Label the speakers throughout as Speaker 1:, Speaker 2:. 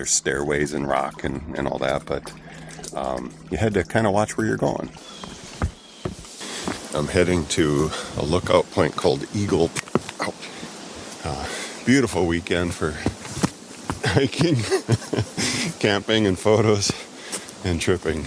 Speaker 1: there's stairways and rock and all that, but you had to kind of watch where you're going. I'm heading to a lookout point called Eagle. Beautiful weekend for hiking, camping, and photos, and tripping.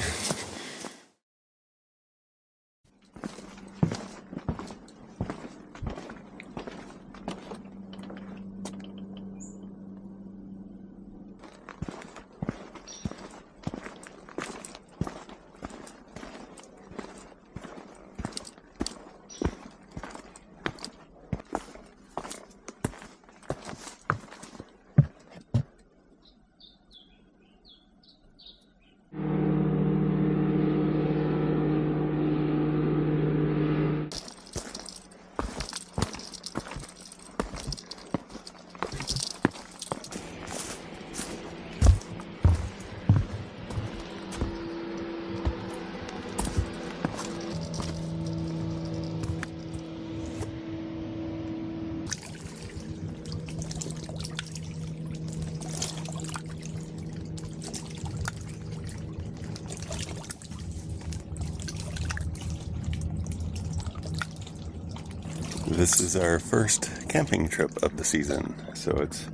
Speaker 1: This is our first camping trip of the season, so it's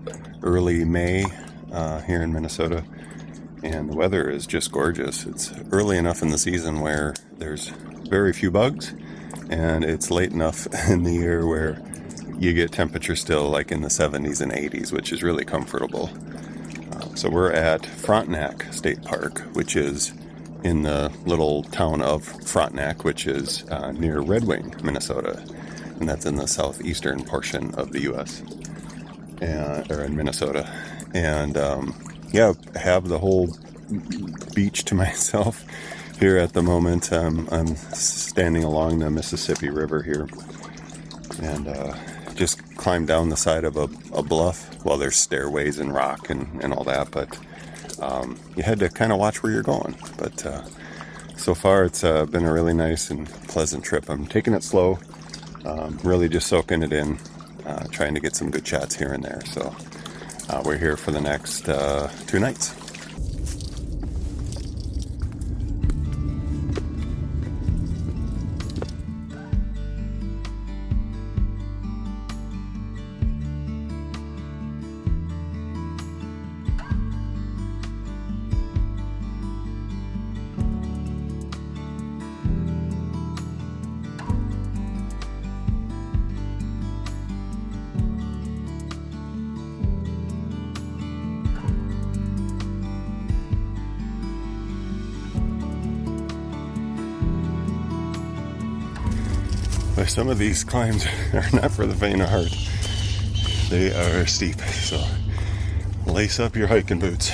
Speaker 1: early May here in Minnesota, and the weather is just gorgeous. It's early enough in the season where there's very few bugs, and it's late enough in the year where you get temperature still like in the 70s and 80s, which is really comfortable. So we're at Frontenac State Park, which is in the little town of Frontenac, which is near Red Wing, Minnesota. And that's in the southeastern portion of the U.S. Or in Minnesota. And I have the whole beach to myself here at the moment. I'm standing along the Mississippi River here, and just climbed down the side of a bluff. Well, there's stairways and rock and all that, but you had to kind of watch where you're going. But so far, it's been a really nice and pleasant trip. I'm taking it slow. Really just soaking it in, trying to get some good shots here and there. So we're here for the next 2 nights. But some of these climbs are not for the faint of heart. They are steep, so lace up your hiking boots.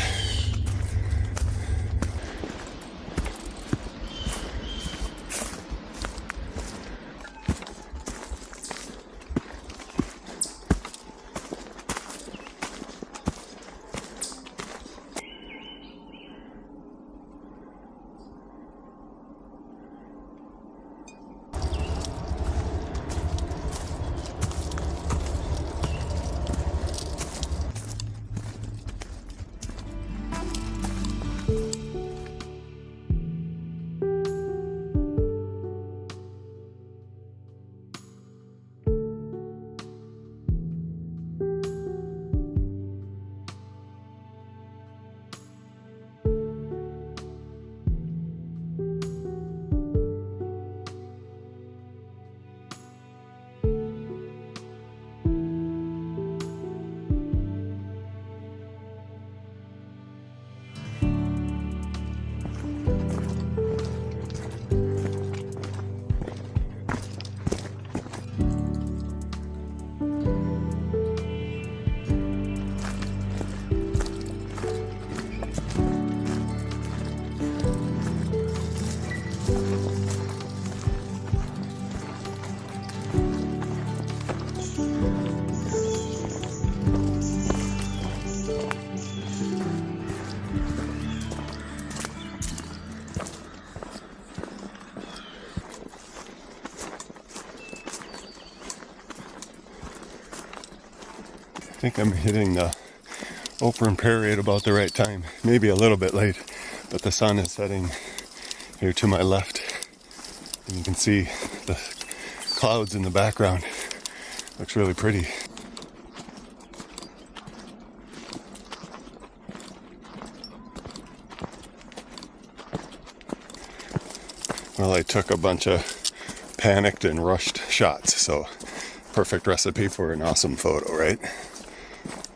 Speaker 1: I think I'm hitting the open prairie at about the right time. Maybe a little bit late, but the sun is setting here to my left. And you can see the clouds in the background. Looks really pretty. Well, I took a bunch of panicked and rushed shots, so perfect recipe for an awesome photo, right?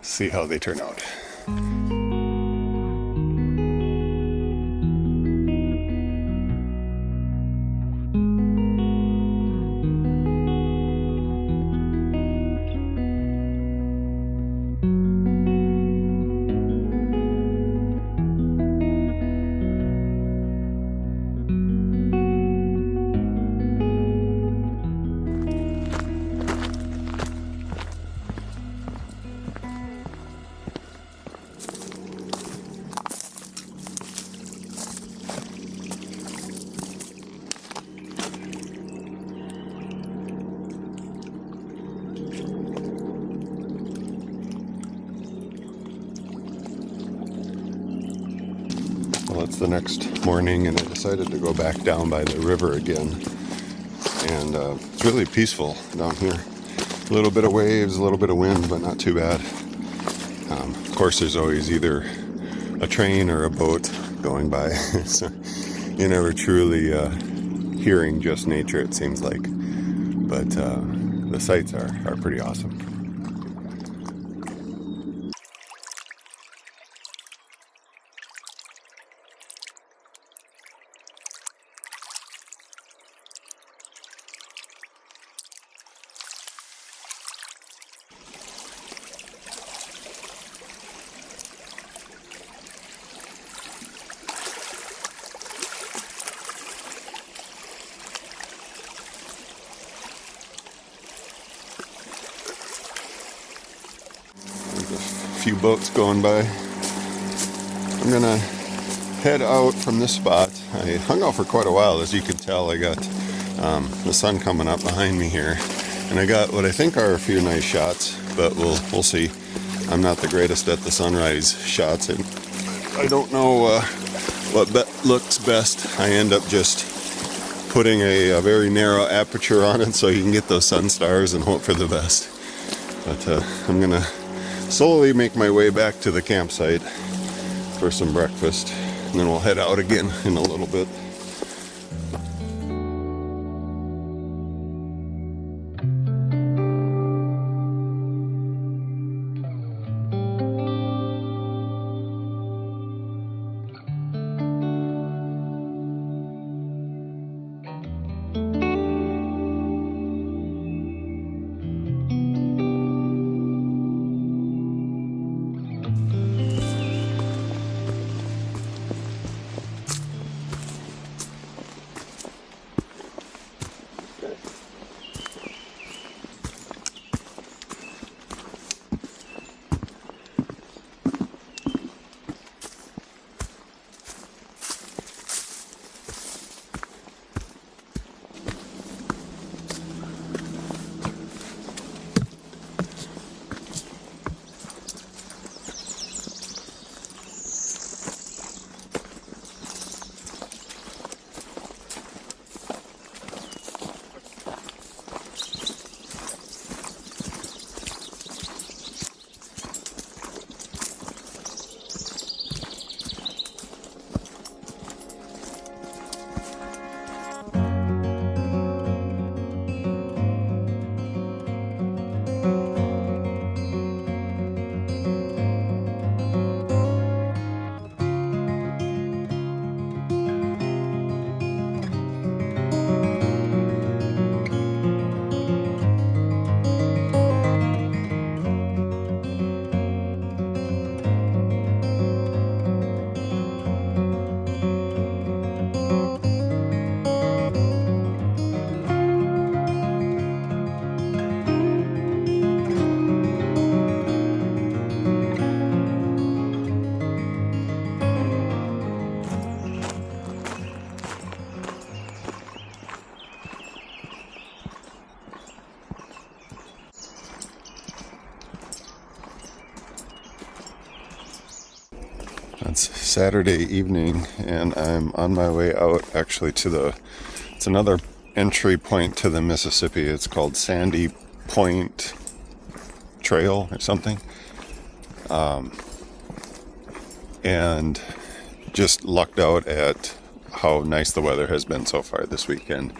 Speaker 1: See how they turn out. Well, it's the next morning, and I decided to go back down by the river again. And it's really peaceful down here. A little bit of waves, a little bit of wind, but not too bad. Of course, there's always either a train or a boat going by. So you're never truly hearing just nature, it seems like. But the sights are pretty awesome. Few boats going by. I'm gonna head out from this spot. I hung out for quite a while, as you can tell. I got the sun coming up behind me here, and I got what I think are a few nice shots, but we'll see. I'm not the greatest at the sunrise shots, and I don't know what looks best. I end up just putting a very narrow aperture on it so you can get those sun stars and hope for the best. But I'm gonna slowly make my way back to the campsite for some breakfast, and then we'll head out again in a little bit. It's Saturday evening, and I'm on my way out actually it's another entry point to the Mississippi. It's called Sandy Point Trail or something. And just lucked out at how nice the weather has been so far this weekend.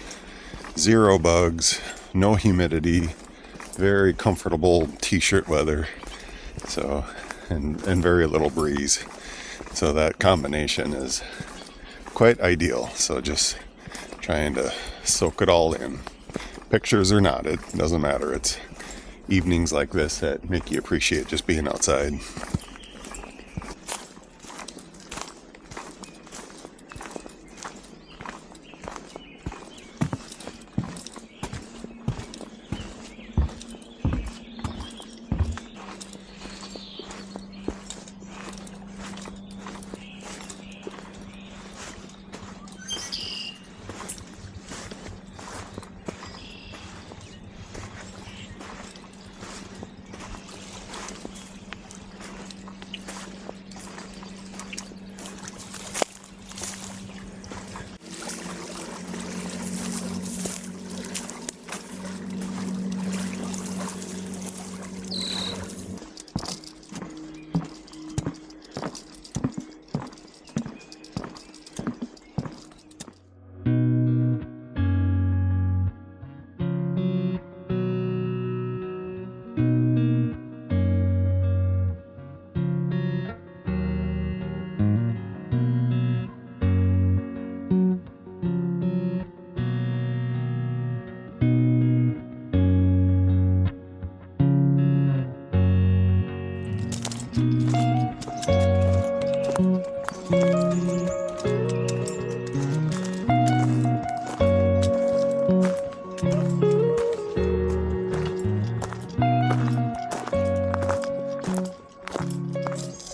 Speaker 1: 0 bugs, no humidity, very comfortable t-shirt weather. So, and very little breeze. So that combination is quite ideal. So just trying to soak it all in. Pictures or not, it doesn't matter. It's evenings like this that make you appreciate just being outside.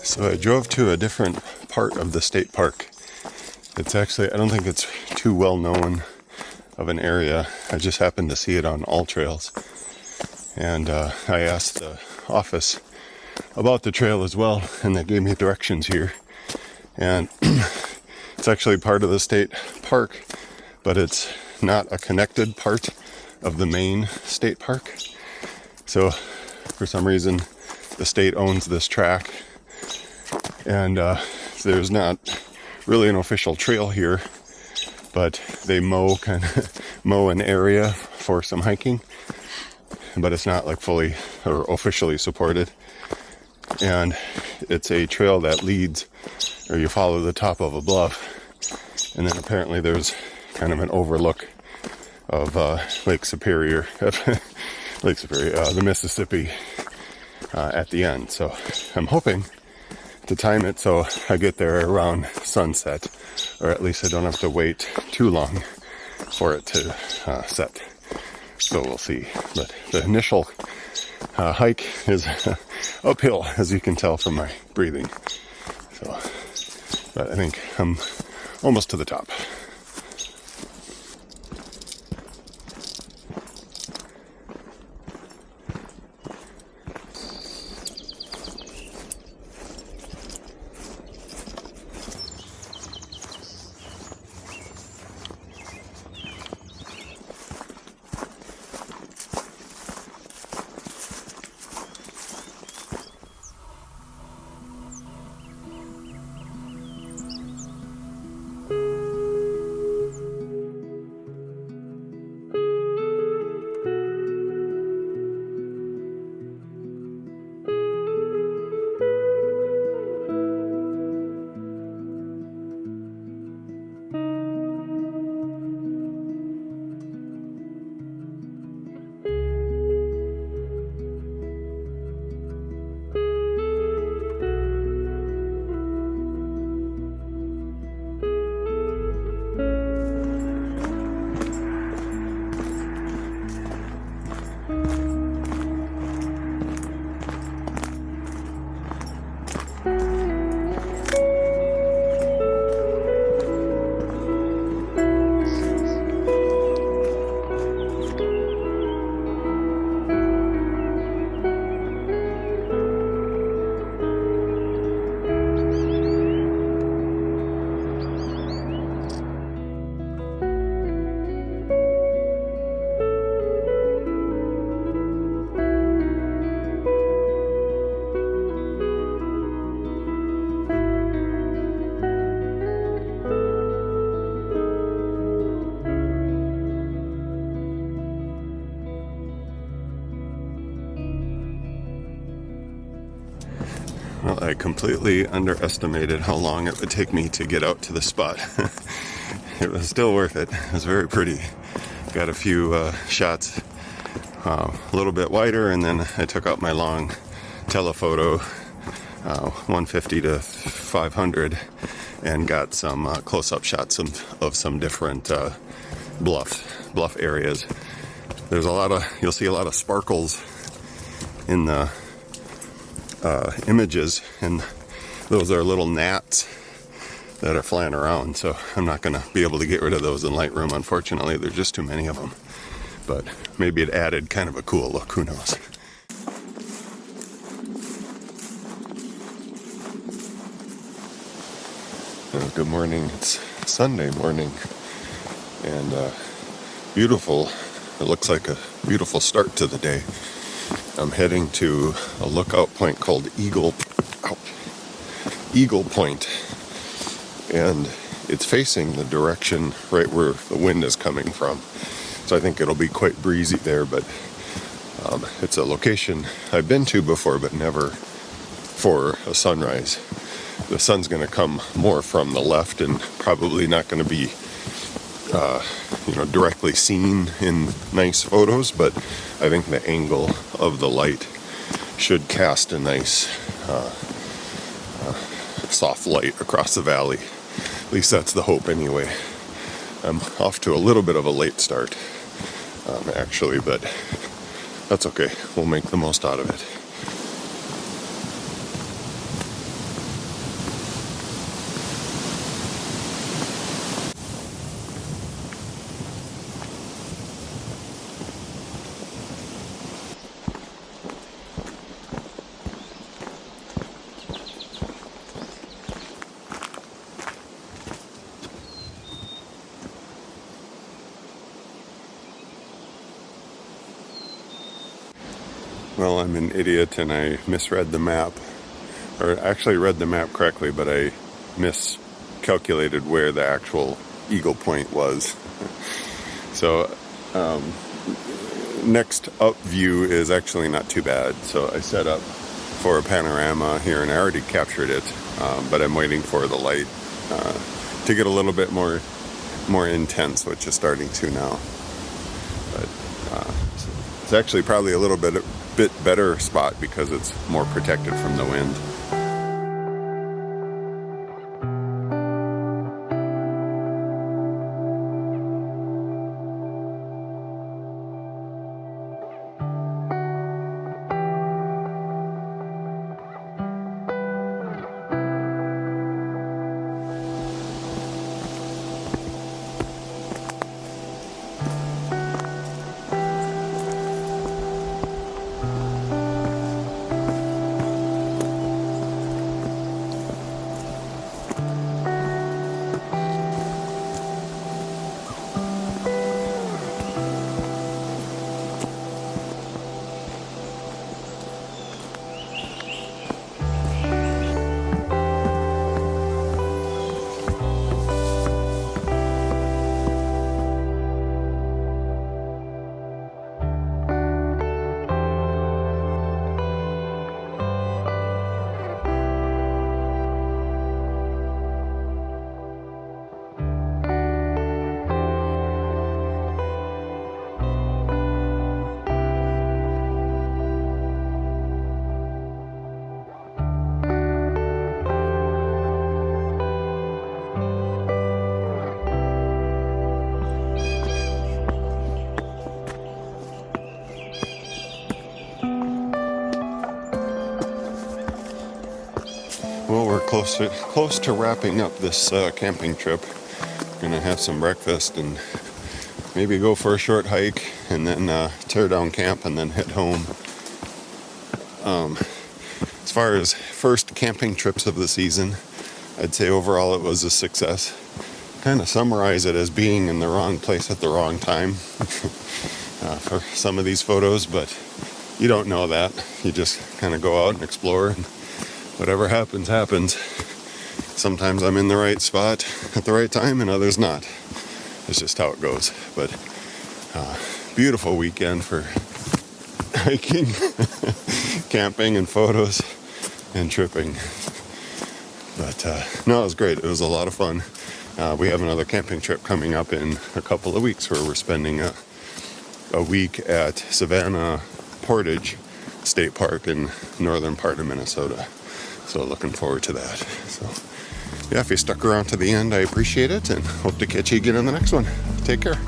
Speaker 1: So I drove to a different part of the state park. It's actually, I don't think it's too well known of an area. I just happened to see it on All Trails. And I asked the office about the trail as well, and they gave me directions here. And it's actually part of the state park, but it's not a connected part of the main state park. So for some reason, the state owns this track. And there's not really an official trail here, but they mow an area for some hiking, but it's not like fully or officially supported. And it's a trail that leads, or you follow the top of a bluff, and then apparently there's kind of an overlook of Lake Superior, the Mississippi at the end. So I'm hoping to time it so I get there around sunset, or at least I don't have to wait too long for it to set. So we'll see. But the initial hike is uphill, as you can tell from my breathing. So, but I think I'm almost to the top. I completely underestimated how long it would take me to get out to the spot. It was still worth it. It was very pretty. Got a few shots a little bit wider, and then I took out my long telephoto 150 to 500 and got some close-up shots of some different bluff areas. There's you'll see a lot of sparkles in the images, and those are little gnats that are flying around, so I'm not going to be able to get rid of those in Lightroom, unfortunately. There's just too many of them, but maybe it added kind of a cool look, who knows. Good morning. It's Sunday morning, and beautiful. It looks like a beautiful start to the day. I'm heading to a lookout point called Eagle Point, and it's facing the direction right where the wind is coming from. So I think it'll be quite breezy there, but it's a location I've been to before, but never for a sunrise. The sun's going to come more from the left and probably not going to be directly seen in nice photos, but I think the angle of the light should cast a nice soft light across the valley. At least that's the hope anyway. I'm off to a little bit of a late start, actually, but that's okay. We'll make the most out of it. Well, I'm an idiot and I misread the map, or actually read the map correctly, but I miscalculated where the actual Eagle Point was. So next up view is actually not too bad. So I set up for a panorama here and I already captured it, but I'm waiting for the light to get a little bit more intense, which is starting to now. But it's actually probably a little bit better spot because it's more protected from the wind. Well, we're close to wrapping up this camping trip. Gonna have some breakfast and maybe go for a short hike and then tear down camp and then head home. As far as first camping trips of the season, I'd say overall it was a success. Kind of summarize it as being in the wrong place at the wrong time for some of these photos, but you don't know that. You just kind of go out and explore, and whatever happens, happens. Sometimes I'm in the right spot at the right time and others not. It's just how it goes. But beautiful weekend for hiking, camping, and photos. and tripping. But no, it was great. It was a lot of fun. We have another camping trip coming up in a couple of weeks where we're spending a week at Savannah Portage State Park in northern part of Minnesota. So looking forward to that. So yeah, if you stuck around to the end, I appreciate it, and hope to catch you again in the next one. Take care.